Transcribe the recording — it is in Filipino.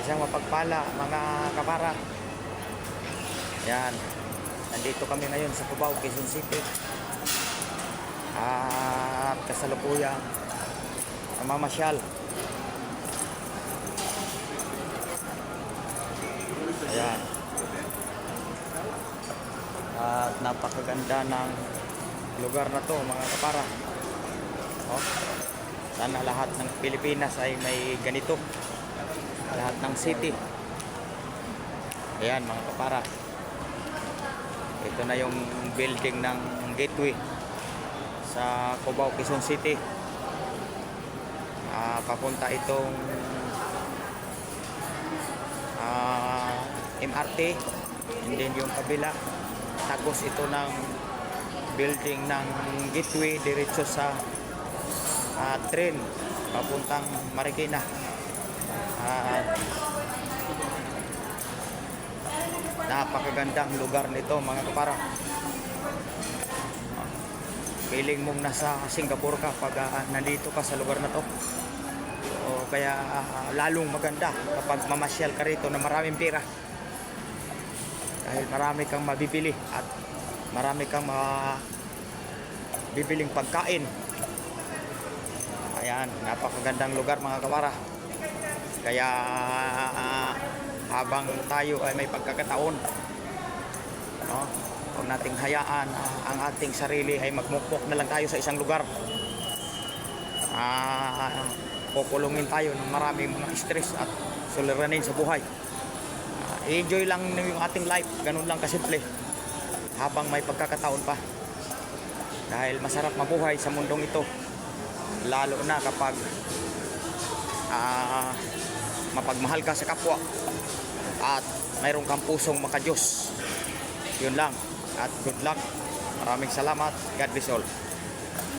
Isang mapagpala mga kapara. Yan. Nandito kami ngayon sa Cubao, Quezon City. At kasalukuyang mamasyal. Ayan. At napakaganda ng lugar na to mga kapara. Oh, sana lahat ng Pilipinas ay may ganito. Lahat ng city. Ayan mga kapara. Ito na yung building ng gateway sa Cubao, Quezon City. Papunta itong MRT, and then yung kabila tagos ito ng building ng gateway diretso sa train papuntang Marikina. Napakagandang lugar nito mga kapara. Feeling mong nasa Singapore ka pag nandito ka sa lugar na to. O kaya lalong maganda kapag mamasyal ka rito na maraming pera. Dahil marami kang mabibili at marami kang bibiling pagkain. Ayan, napakagandang lugar mga kapara. Kaya habang tayo ay may pagkakataon, no, huwag nating hayaan ang ating sarili ay magmukmok na lang tayo sa isang lugar. Kukulungin tayo ng maraming mga stress at suliranin sa buhay. I-enjoy lang yung ating life, ganun lang kasimple, habang may pagkakataon pa. Dahil masarap mabuhay sa mundong ito, lalo na kapag mapagmahal ka sa kapwa at mayroon kang pusong makadiyos. Yun lang, at good luck. Maraming salamat. God bless all.